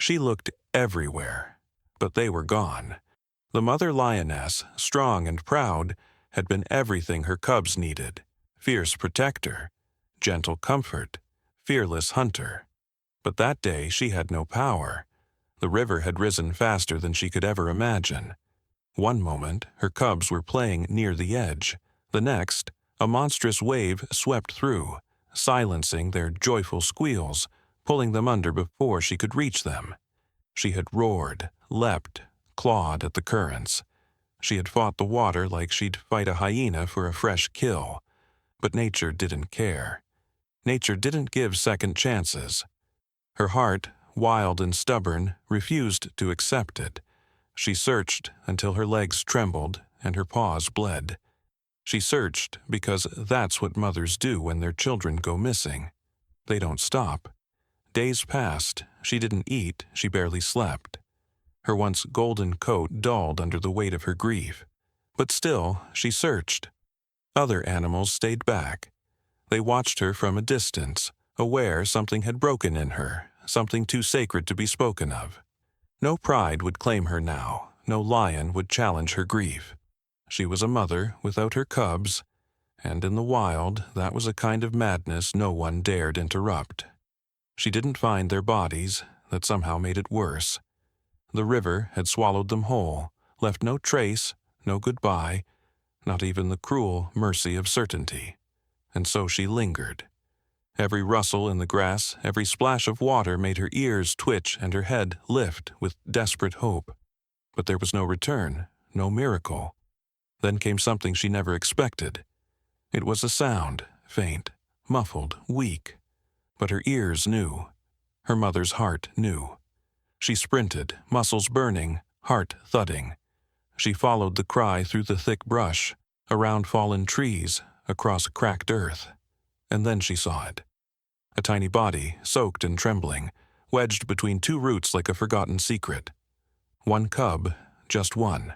She looked everywhere, but they were gone. The mother lioness, strong and proud, had been everything her cubs needed: fierce protector, gentle comfort, fearless hunter. But that day she had no power. The river had risen faster than she could ever imagine. One moment, her cubs were playing near the edge. The next, a monstrous wave swept through, silencing their joyful squeals, pulling them under before she could reach them. She had roared, leapt, clawed at the currents. She had fought the water like she'd fight a hyena for a fresh kill. But nature didn't care. Nature didn't give second chances. Her heart, wild and stubborn, refused to accept it. She searched until her legs trembled and her paws bled. She searched because that's what mothers do when their children go missing. They don't stop. Days passed. She didn't eat. She barely slept. Her once golden coat dulled under the weight of her grief. But still, she searched. Other animals stayed back. They watched her from a distance, aware something had broken in her, something too sacred to be spoken of. No pride would claim her now. No lion would challenge her grief. She was a mother without her cubs, and in the wild, that was a kind of madness no one dared interrupt. She didn't find their bodies. That somehow made it worse. The river had swallowed them whole, left no trace, no goodbye, not even the cruel mercy of certainty. And so she lingered. Every rustle in the grass, every splash of water made her ears twitch and her head lift with desperate hope. But there was no return, no miracle. Then came something she never expected. It was a sound, faint, muffled, weak. But her ears knew. Her mother's heart knew. She sprinted, muscles burning, heart thudding. She followed the cry through the thick brush, around fallen trees, across cracked earth. And then she saw it. A tiny body, soaked and trembling, wedged between two roots like a forgotten secret. One cub, just one.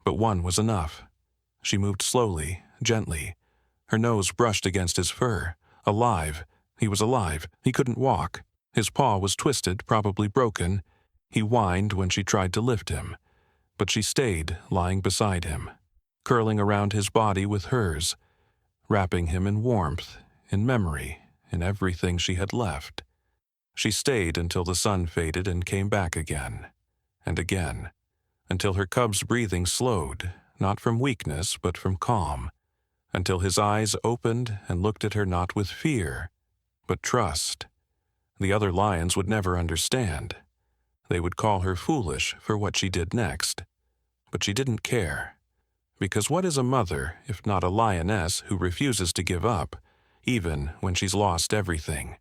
But one was enough. She moved slowly, gently. Her nose brushed against his fur. Alive. He was alive. He couldn't walk. His paw was twisted, probably broken. He whined when she tried to lift him. But she stayed, lying beside him, curling around his body with hers, wrapping him in warmth, in memory, in everything she had left. She stayed until the sun faded and came back again, and again, until her cub's breathing slowed, not from weakness but from calm, until his eyes opened and looked at her not with fear, but trust. The other lions would never understand. They would call her foolish for what she did next. But she didn't care. Because what is a mother if not a lioness who refuses to give up, even when she's lost everything?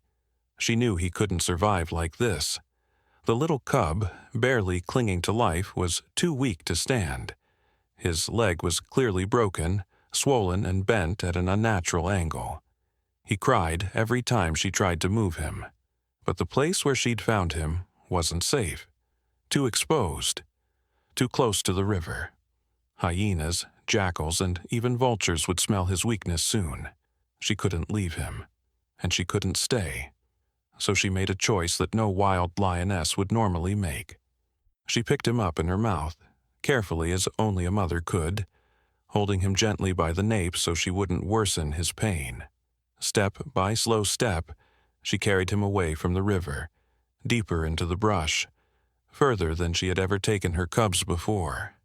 She knew he couldn't survive like this. The little cub, barely clinging to life, was too weak to stand. His leg was clearly broken, swollen and bent at an unnatural angle. He cried every time she tried to move him. But the place where she'd found him wasn't safe. Too exposed. Too close to the river. Hyenas, jackals, and even vultures would smell his weakness soon. She couldn't leave him. And she couldn't stay. So she made a choice that no wild lioness would normally make. She picked him up in her mouth, carefully as only a mother could, holding him gently by the nape so she wouldn't worsen his pain. Step by slow step, she carried him away from the river, deeper into the brush, further than she had ever taken her cubs before.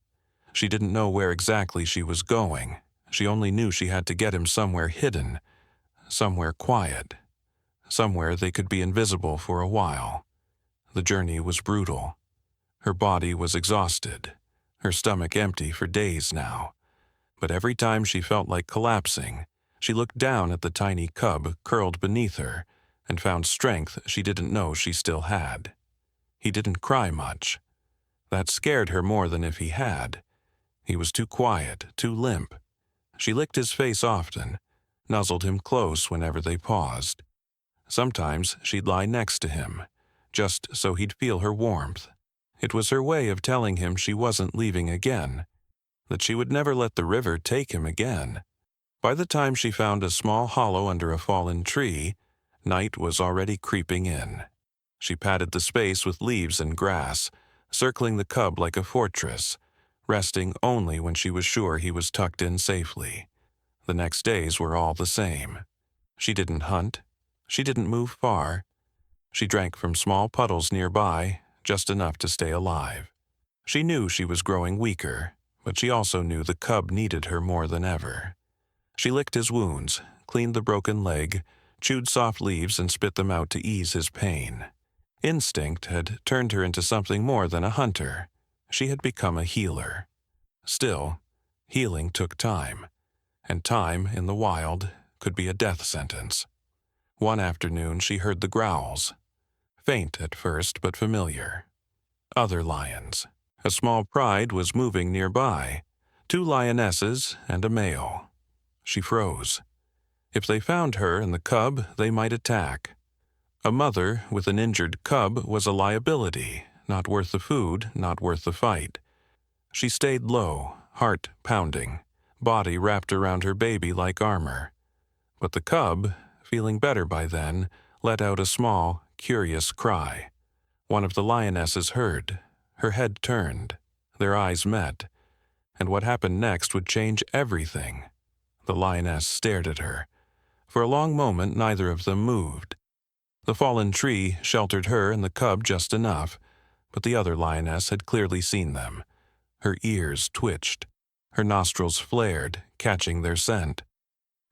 She didn't know where exactly she was going. She only knew she had to get him somewhere hidden, somewhere quiet, somewhere they could be invisible for a while. The journey was brutal. Her body was exhausted, her stomach empty for days now. But every time she felt like collapsing, she looked down at the tiny cub curled beneath her and found strength she didn't know she still had. He didn't cry much. That scared her more than if he had. He was too quiet, too limp. She licked his face often, nuzzled him close whenever they paused. Sometimes she'd lie next to him, just so he'd feel her warmth. It was her way of telling him she wasn't leaving again, that she would never let the river take him again. By the time she found a small hollow under a fallen tree, night was already creeping in. She padded the space with leaves and grass, circling the cub like a fortress, resting only when she was sure he was tucked in safely. The next days were all the same. She didn't hunt. She didn't move far. She drank from small puddles nearby, just enough to stay alive. She knew she was growing weaker, but she also knew the cub needed her more than ever. She licked his wounds, cleaned the broken leg, chewed soft leaves and spit them out to ease his pain. Instinct had turned her into something more than a hunter. She had become a healer. Still, healing took time, and time in the wild could be a death sentence. One afternoon she heard the growls. Faint at first, but familiar. Other lions. A small pride was moving nearby. 2 lionesses and a male. She froze. If they found her and the cub, they might attack. A mother with an injured cub was a liability, not worth the food, not worth the fight. She stayed low, heart pounding, body wrapped around her baby like armor. But the cub, feeling better by then, let out a small, curious cry. One of the lionesses heard. Her head turned. Their eyes met. And what happened next would change everything. The lioness stared at her. For a long moment, neither of them moved. The fallen tree sheltered her and the cub just enough, but the other lioness had clearly seen them. Her ears twitched. Her nostrils flared, catching their scent.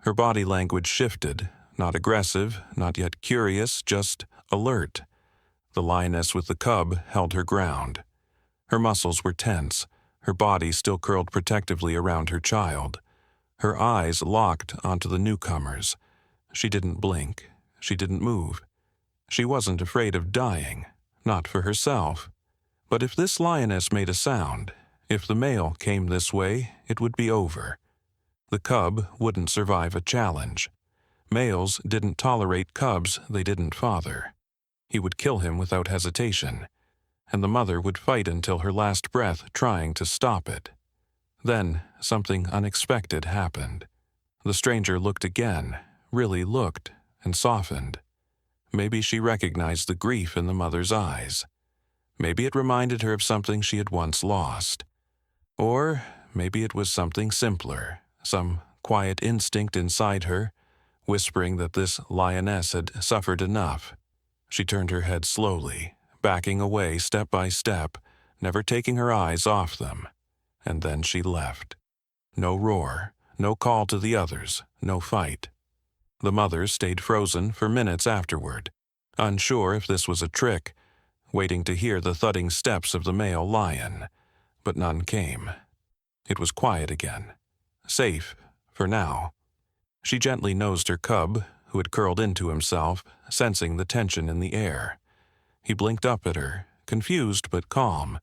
Her body language shifted, not aggressive, not yet curious, just alert. The lioness with the cub held her ground. Her muscles were tense, her body still curled protectively around her child. Her eyes locked onto the newcomers. She didn't blink. She didn't move. She wasn't afraid of dying, not for herself. But if this lioness made a sound, if the male came this way, it would be over. The cub wouldn't survive a challenge. Males didn't tolerate cubs they didn't father. He would kill him without hesitation, and the mother would fight until her last breath trying to stop it. Then something unexpected happened. The stranger looked again, really looked, and softened. Maybe she recognized the grief in the mother's eyes. Maybe it reminded her of something she had once lost. Or maybe it was something simpler, some quiet instinct inside her, whispering that this lioness had suffered enough. She turned her head slowly, backing away step by step, never taking her eyes off them. And then she left. No roar, no call to the others, no fight. The mother stayed frozen for minutes afterward, unsure if this was a trick, waiting to hear the thudding steps of the male lion. But none came. It was quiet again. Safe, for now. She gently nosed her cub, who had curled into himself, sensing the tension in the air. He blinked up at her, confused but calm.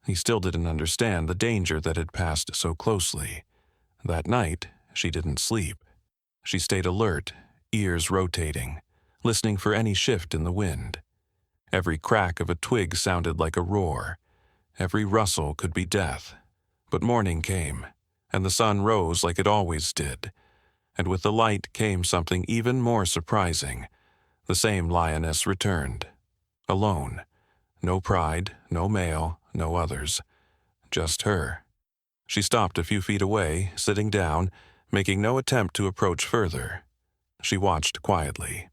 He still didn't understand the danger that had passed so closely. That night, she didn't sleep. She stayed alert, ears rotating, listening for any shift in the wind. Every crack of a twig sounded like a roar. Every rustle could be death. But morning came, and the sun rose like it always did. And with the light came something even more surprising. The same lioness returned. Alone. No pride, no male, no others. Just her. She stopped a few feet away, sitting down, making no attempt to approach further. She watched quietly.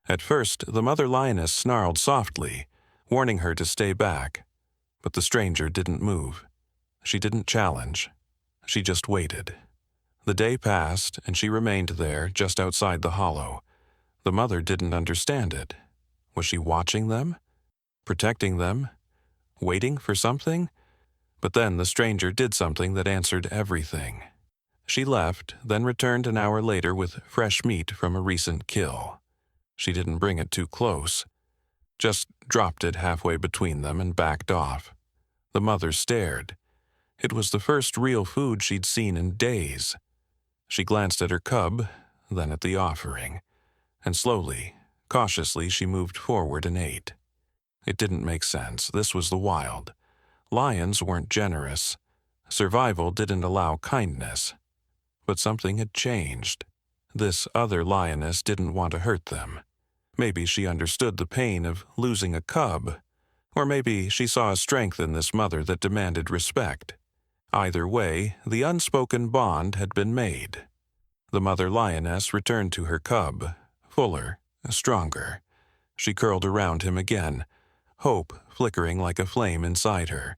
At first, the mother lioness snarled softly, warning her to stay back. But the stranger didn't move. She didn't challenge. She just waited. The day passed, and she remained there, just outside the hollow. The mother didn't understand it. Was she watching them? Protecting them? Waiting for something? But then the stranger did something that answered everything. She left, then returned an hour later with fresh meat from a recent kill. She didn't bring it too close. Just dropped it halfway between them and backed off. The mother stared. It was the first real food she'd seen in days. She glanced at her cub, then at the offering, and slowly, cautiously she moved forward and ate. It didn't make sense. This was the wild. Lions weren't generous. Survival didn't allow kindness. But something had changed. This other lioness didn't want to hurt them. Maybe she understood the pain of losing a cub, or maybe she saw a strength in this mother that demanded respect. Either way, the unspoken bond had been made. The mother lioness returned to her cub, fuller, stronger. She curled around him again, hope flickering like a flame inside her.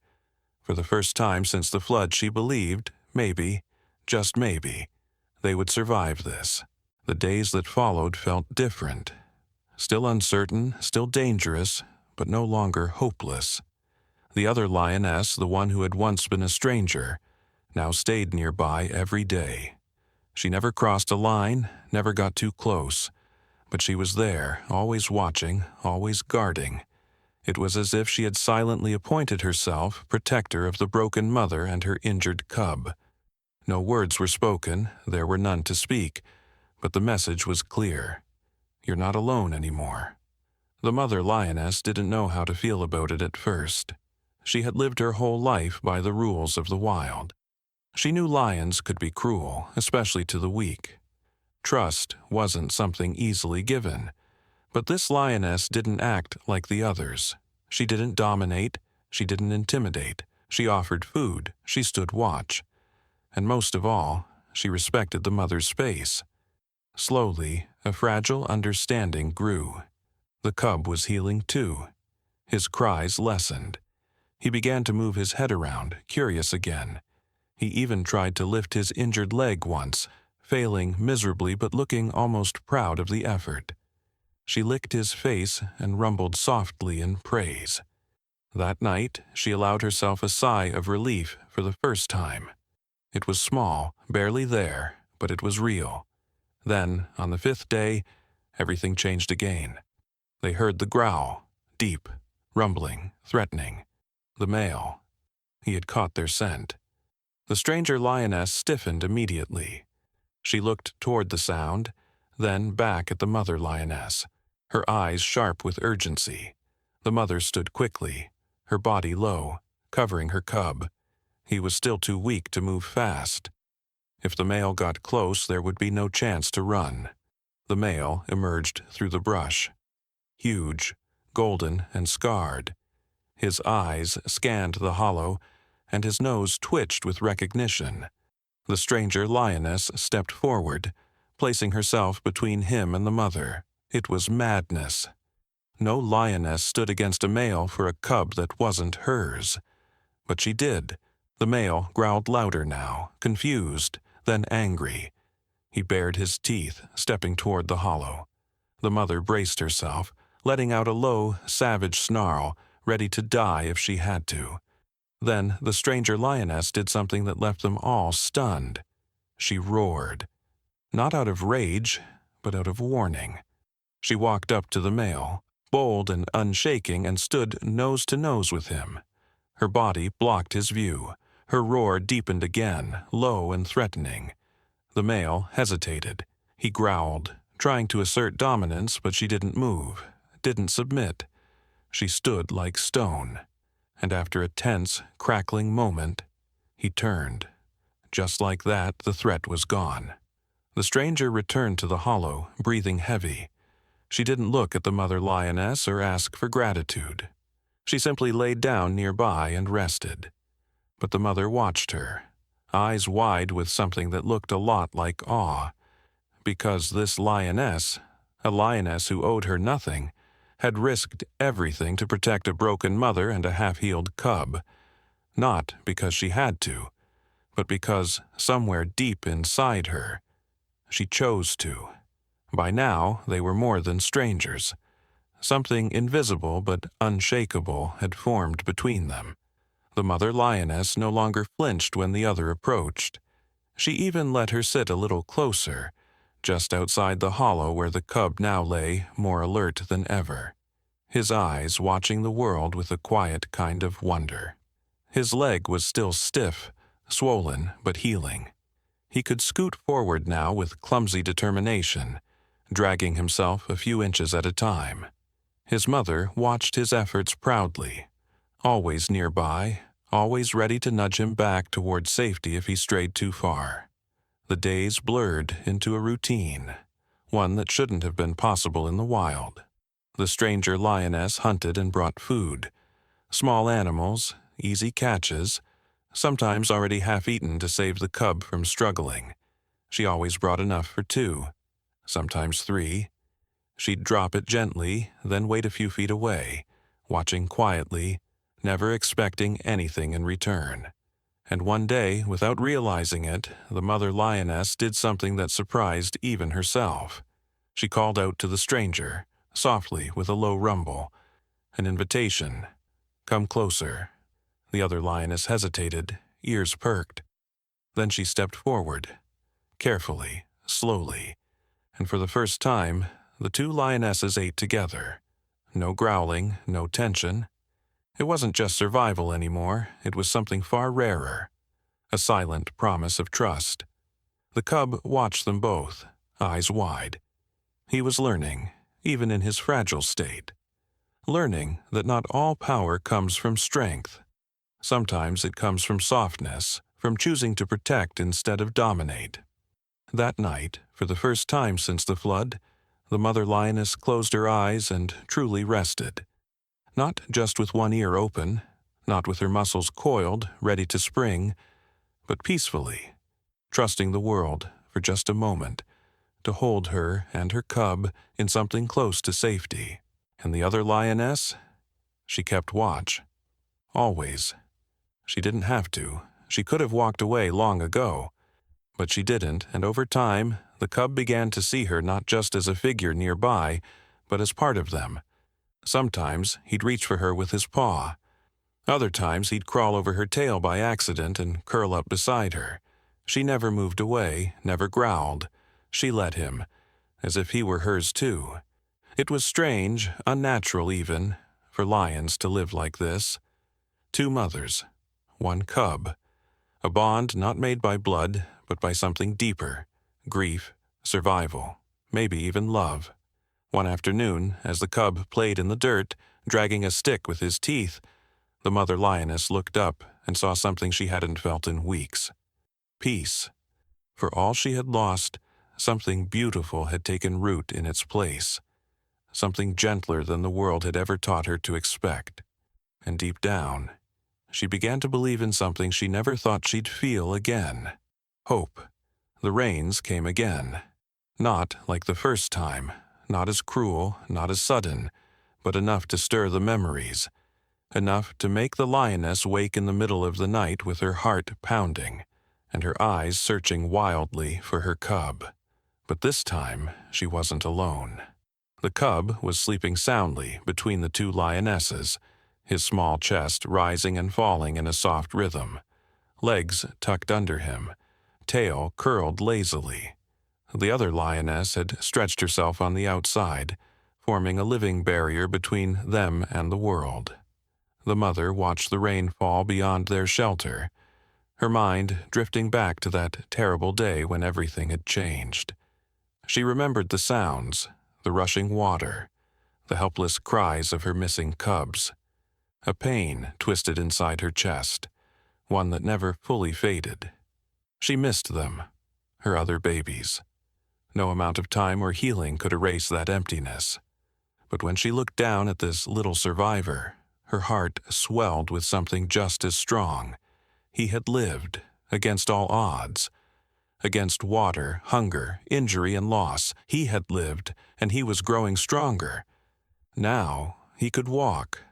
For the first time since the flood, she believed, maybe, just maybe, they would survive this. The days that followed felt different. Still uncertain, still dangerous, but no longer hopeless. The other lioness, the one who had once been a stranger, now stayed nearby every day. She never crossed a line, never got too close, but she was there, always watching, always guarding. It was as if she had silently appointed herself protector of the broken mother and her injured cub. No words were spoken, there were none to speak, but the message was clear. You're not alone anymore. The mother lioness didn't know how to feel about it at first. She had lived her whole life by the rules of the wild. She knew lions could be cruel, especially to the weak. Trust wasn't something easily given. But this lioness didn't act like the others. She didn't dominate, she didn't intimidate. She offered food, she stood watch. And most of all, she respected the mother's space. Slowly, a fragile understanding grew. The cub was healing too. His cries lessened. He began to move his head around, curious again. He even tried to lift his injured leg once, failing miserably but looking almost proud of the effort. She licked his face and rumbled softly in praise. That night, she allowed herself a sigh of relief for the first time. It was small, barely there, but it was real. Then, on the 5th day, everything changed again. They heard the growl, deep, rumbling, threatening. The male. He had caught their scent. The stranger lioness stiffened immediately. She looked toward the sound, then back at the mother lioness, her eyes sharp with urgency. The mother stood quickly, her body low, covering her cub. He was still too weak to move fast. If the male got close, there would be no chance to run. The male emerged through the brush. Huge, golden, and scarred. His eyes scanned the hollow, and his nose twitched with recognition. The stranger lioness stepped forward, placing herself between him and the mother. It was madness. No lioness stood against a male for a cub that wasn't hers. But she did. The male growled louder now, confused, then angry. He bared his teeth, stepping toward the hollow. The mother braced herself, letting out a low, savage snarl, ready to die if she had to. Then the stranger lioness did something that left them all stunned. She roared. Not out of rage, but out of warning. She walked up to the male, bold and unshaking, and stood nose to nose with him. Her body blocked his view. Her roar deepened again, low and threatening. The male hesitated. He growled, trying to assert dominance, but she didn't move, didn't submit. She stood like stone. And after a tense, crackling moment, he turned. Just like that, the threat was gone. The stranger returned to the hollow, breathing heavy. She didn't look at the mother lioness or ask for gratitude. She simply laid down nearby and rested. But the mother watched her, eyes wide with something that looked a lot like awe. Because this lioness, a lioness who owed her nothing, had risked everything to protect a broken mother and a half-healed cub. Not because she had to, but because somewhere deep inside her, she chose to. By now, they were more than strangers. Something invisible but unshakable had formed between them. The mother lioness no longer flinched when the other approached. She even let her sit a little closer, just outside the hollow where the cub now lay, more alert than ever. His eyes watching the world with a quiet kind of wonder. His leg was still stiff, swollen but healing. He could scoot forward now with clumsy determination, dragging himself a few inches at a time. His mother watched his efforts proudly, always nearby, always ready to nudge him back toward safety if he strayed too far. The days blurred into a routine, one that shouldn't have been possible in the wild. The stranger lioness hunted and brought food. Small animals, easy catches, sometimes already half-eaten to save the cub from struggling. She always brought enough for 2, sometimes 3. She'd drop it gently, then wait a few feet away, watching quietly, never expecting anything in return. And one day, without realizing it, the mother lioness did something that surprised even herself. She called out to the stranger, softly with a low rumble, an invitation. "Come closer." The other lioness hesitated, ears perked. Then she stepped forward, carefully, slowly, and for the first time, the 2 lionesses ate together. No growling, no tension. It wasn't just survival anymore, it was something far rarer, a silent promise of trust. The cub watched them both, eyes wide. He was learning, even in his fragile state. Learning that not all power comes from strength. Sometimes it comes from softness, from choosing to protect instead of dominate. That night, for the first time since the flood, the mother lioness closed her eyes and truly rested. Not just with one ear open, not with her muscles coiled, ready to spring, but peacefully, trusting the world for just a moment, to hold her and her cub in something close to safety. And the other lioness? She kept watch. Always. She didn't have to. She could have walked away long ago. But she didn't, and over time, the cub began to see her not just as a figure nearby, but as part of them. Sometimes he'd reach for her with his paw. Other times he'd crawl over her tail by accident and curl up beside her. She never moved away, never growled. She let him, as if he were hers too. It was strange, unnatural even, for lions to live like this. 2 mothers, 1 cub. A bond not made by blood, but by something deeper. Grief, survival, maybe even love. One afternoon, as the cub played in the dirt, dragging a stick with his teeth, the mother lioness looked up and saw something she hadn't felt in weeks. Peace. For all she had lost, something beautiful had taken root in its place. Something gentler than the world had ever taught her to expect. And deep down, she began to believe in something she never thought she'd feel again. Hope. The rains came again. Not like the first time, not as cruel, not as sudden, but enough to stir the memories. Enough to make the lioness wake in the middle of the night with her heart pounding, and her eyes searching wildly for her cub. But this time, she wasn't alone. The cub was sleeping soundly between the 2 lionesses, his small chest rising and falling in a soft rhythm, legs tucked under him, tail curled lazily. The other lioness had stretched herself on the outside, forming a living barrier between them and the world. The mother watched the rain fall beyond their shelter, her mind drifting back to that terrible day when everything had changed. She remembered the sounds, the rushing water, the helpless cries of her missing cubs. A pain twisted inside her chest, one that never fully faded. She missed them, her other babies. No amount of time or healing could erase that emptiness. But when she looked down at this little survivor, her heart swelled with something just as strong. He had lived, against all odds. Against water, hunger, injury, and loss, he had lived, and he was growing stronger. Now he could walk.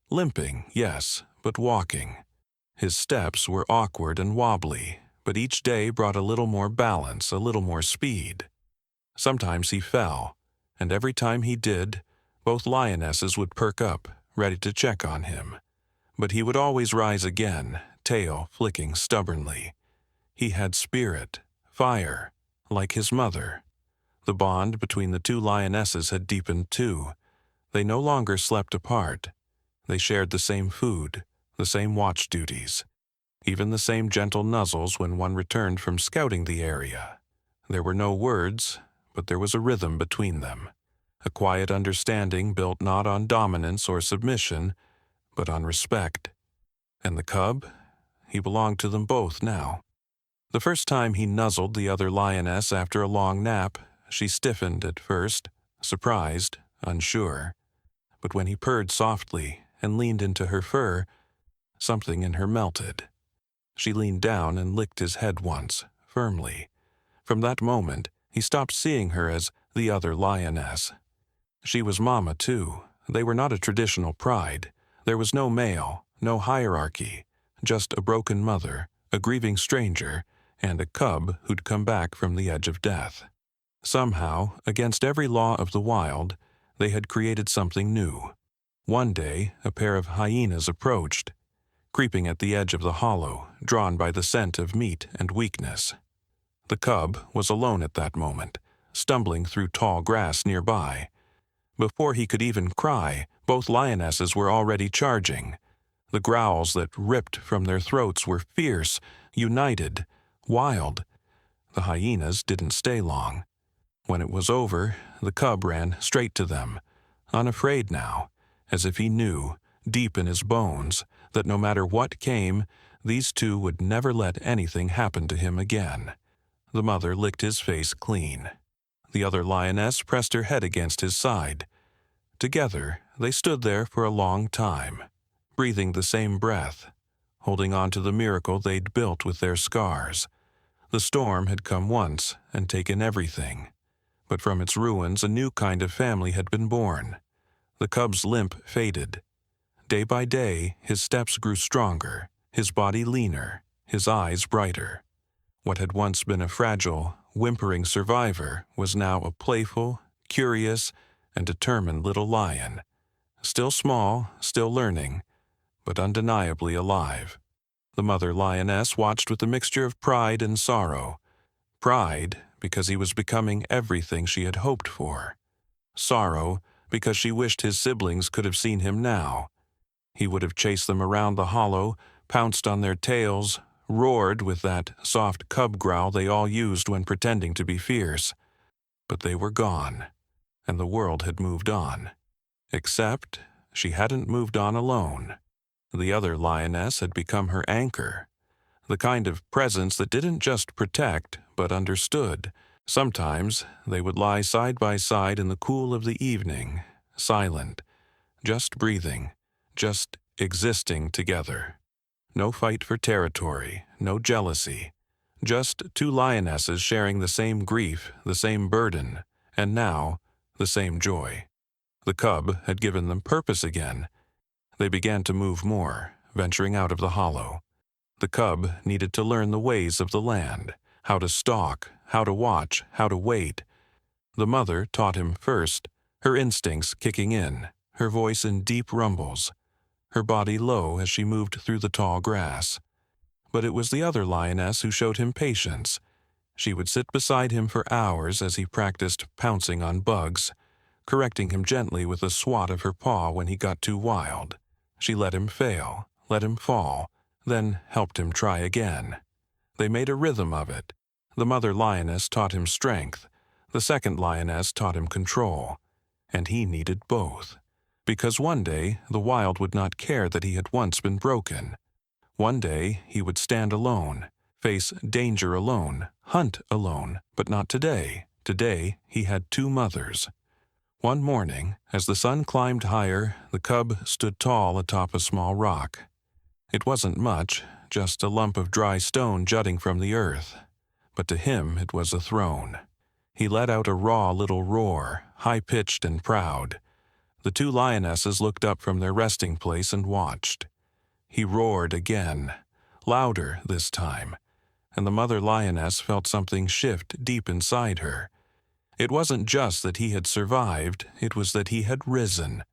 Limping, yes, but walking. His steps were awkward and wobbly, but each day brought a little more balance, a little more speed. Sometimes he fell, and every time he did, both lionesses would perk up, ready to check on him. But he would always rise again, tail flicking stubbornly. He had spirit, fire, like his mother. The bond between the 2 lionesses had deepened too. They no longer slept apart. They shared the same food, the same watch duties, even the same gentle nuzzles when one returned from scouting the area. There were no words, but there was a rhythm between them, a quiet understanding built not on dominance or submission, but on respect. And the cub? He belonged to them both now. The first time he nuzzled the other lioness after a long nap, she stiffened at first, surprised, unsure. but when he purred softly and leaned into her fur, something in her melted. She leaned down and licked his head once, firmly. From that moment, he stopped seeing her as the other lioness. She was Mama, too. They were not a traditional pride. There was no male, no hierarchy, just a broken mother, a grieving stranger, and a cub who'd come back from the edge of death. Somehow, against every law of the wild, they had created something new. One day, a pair of hyenas approached, creeping at the edge of the hollow, drawn by the scent of meat and weakness. The cub was alone at that moment, stumbling through tall grass nearby. Before he could even cry, both lionesses were already charging. The growls that ripped from their throats were fierce, united, wild. The hyenas didn't stay long. When it was over, the cub ran straight to them, unafraid now, as if he knew, deep in his bones, that no matter what came, these two would never let anything happen to him again. The mother licked his face clean. The other lioness pressed her head against his side. Together, they stood there for a long time, breathing the same breath, holding on to the miracle they'd built with their scars. The storm had come once and taken everything, but from its ruins a new kind of family had been born. The cub's limp faded. Day by day, his steps grew stronger, his body leaner, his eyes brighter. What had once been a fragile, whimpering survivor was now a playful, curious, and determined little lion, still small, still learning, but undeniably alive. The mother lioness watched with a mixture of pride and sorrow. Pride, because he was becoming everything she had hoped for. Sorrow, because she wished his siblings could have seen him now. He would have chased them around the hollow, pounced on their tails, roared with that soft cub growl they all used when pretending to be fierce. But they were gone, and the world had moved on. Except she hadn't moved on alone. The other lioness had become her anchor, the kind of presence that didn't just protect, but understood. Sometimes they would lie side by side in the cool of the evening, silent, just breathing, just existing together. No fight for territory, no jealousy, just two lionesses sharing the same grief, the same burden, and now the same joy. The cub had given them purpose again. They began to move more, venturing out of the hollow. The cub needed to learn the ways of the land, how to stalk, how to watch, how to wait. The mother taught him first, her instincts kicking in, her voice in deep rumbles, her body low as she moved through the tall grass. But it was the other lioness who showed him patience. She would sit beside him for hours as he practiced pouncing on bugs, correcting him gently with a swat of her paw when he got too wild. She let him fail, let him fall, then helped him try again. They made a rhythm of it. The mother lioness taught him strength. The second lioness taught him control. And he needed both. Because one day the wild would not care that he had once been broken. One day he would stand alone, face danger alone, hunt alone, but not today. Today he had two mothers. One morning, as the sun climbed higher, the cub stood tall atop a small rock. It wasn't much, just a lump of dry stone jutting from the earth. But to him it was a throne. He let out a raw little roar, high-pitched and proud. The two lionesses looked up from their resting place and watched. He roared again, louder this time, and the mother lioness felt something shift deep inside her. It wasn't just that he had survived, it was that he had risen.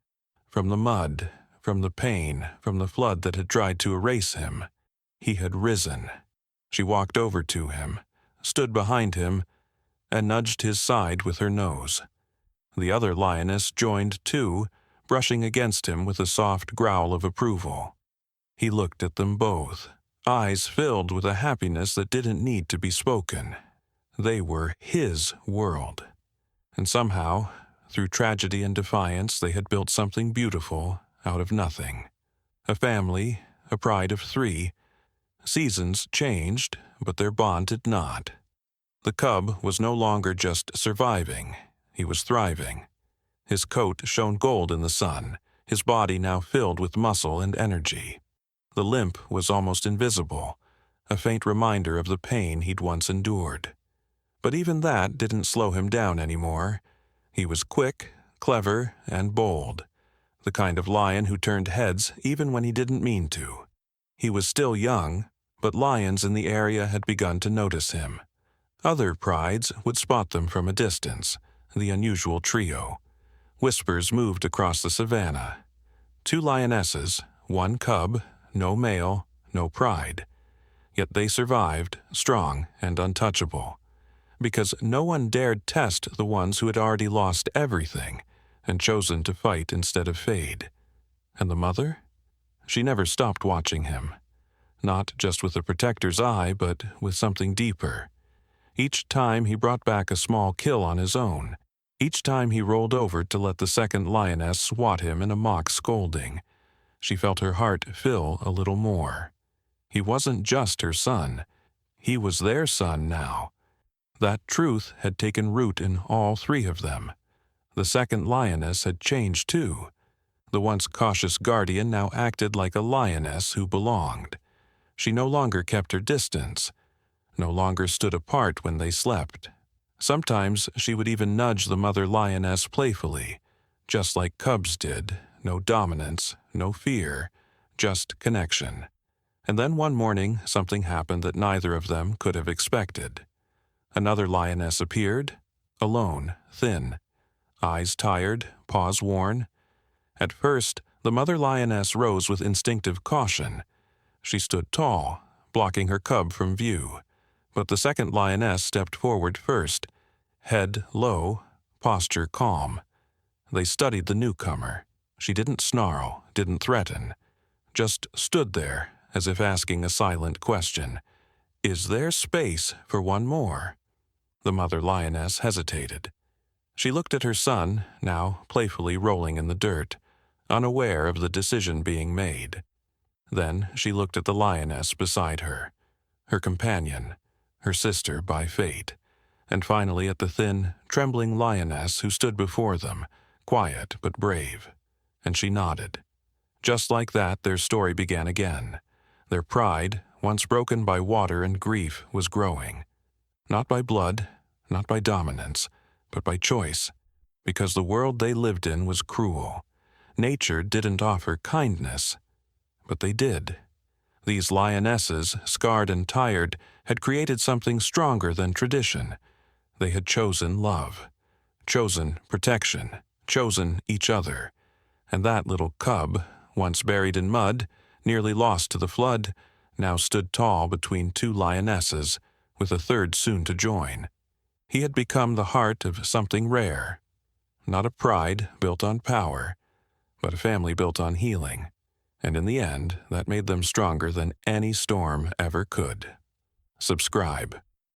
From the mud, from the pain, from the flood that had tried to erase him, he had risen. She walked over to him, stood behind him, and nudged his side with her nose. The other lioness joined too, brushing against him with a soft growl of approval. He looked at them both, eyes filled with a happiness that didn't need to be spoken. They were his world. And somehow, through tragedy and defiance, they had built something beautiful out of nothing. A family, a pride of three. Seasons changed, but their bond did not. The cub was no longer just surviving, he was thriving. His coat shone gold in the sun, his body now filled with muscle and energy. The limp was almost invisible, a faint reminder of the pain he'd once endured. But even that didn't slow him down anymore. He was quick, clever, and bold, the kind of lion who turned heads even when he didn't mean to. He was still young, but lions in the area had begun to notice him. Other prides would spot them from a distance, the unusual trio. Whispers moved across the savannah. 2 lionesses, 1 cub, no male, no pride. Yet they survived, strong and untouchable, because no one dared test the ones who had already lost everything and chosen to fight instead of fade. And the mother? She never stopped watching him. Not just with the protector's eye, but with something deeper. Each time he brought back a small kill on his own. Each time he rolled over to let the second lioness swat him in a mock scolding. She felt her heart fill a little more. He wasn't just her son. He was their son now. That truth had taken root in all 3 of them. The second lioness had changed too. The once cautious guardian now acted like a lioness who belonged. She no longer kept her distance, no longer stood apart when they slept. Sometimes she would even nudge the mother lioness playfully, just like cubs did, no dominance, no fear, just connection. And then one morning something happened that neither of them could have expected. Another lioness appeared, alone, thin, eyes tired, paws worn. At first, the mother lioness rose with instinctive caution. She stood tall, blocking her cub from view. But the second lioness stepped forward first, head low, posture calm. They studied the newcomer. She didn't snarl, didn't threaten, just stood there as if asking a silent question. Is there space for one more? The mother lioness hesitated. She looked at her son, now playfully rolling in the dirt, unaware of the decision being made. Then she looked at the lioness beside her companion, her sister by fate, and finally at the thin, trembling lioness who stood before them, quiet but brave. And she nodded. Just like that, their story began again. Their pride, once broken by water and grief, was growing. Not by blood, not by dominance, but by choice, because the world they lived in was cruel. Nature didn't offer kindness, but they did. These lionesses, scarred and tired, had created something stronger than tradition. They had chosen love, chosen protection, chosen each other. And that little cub, once buried in mud, nearly lost to the flood, now stood tall between 2 lionesses, with a third soon to join. He had become the heart of something rare. Not a pride built on power, but a family built on healing. And in the end, that made them stronger than any storm ever could. Subscribe.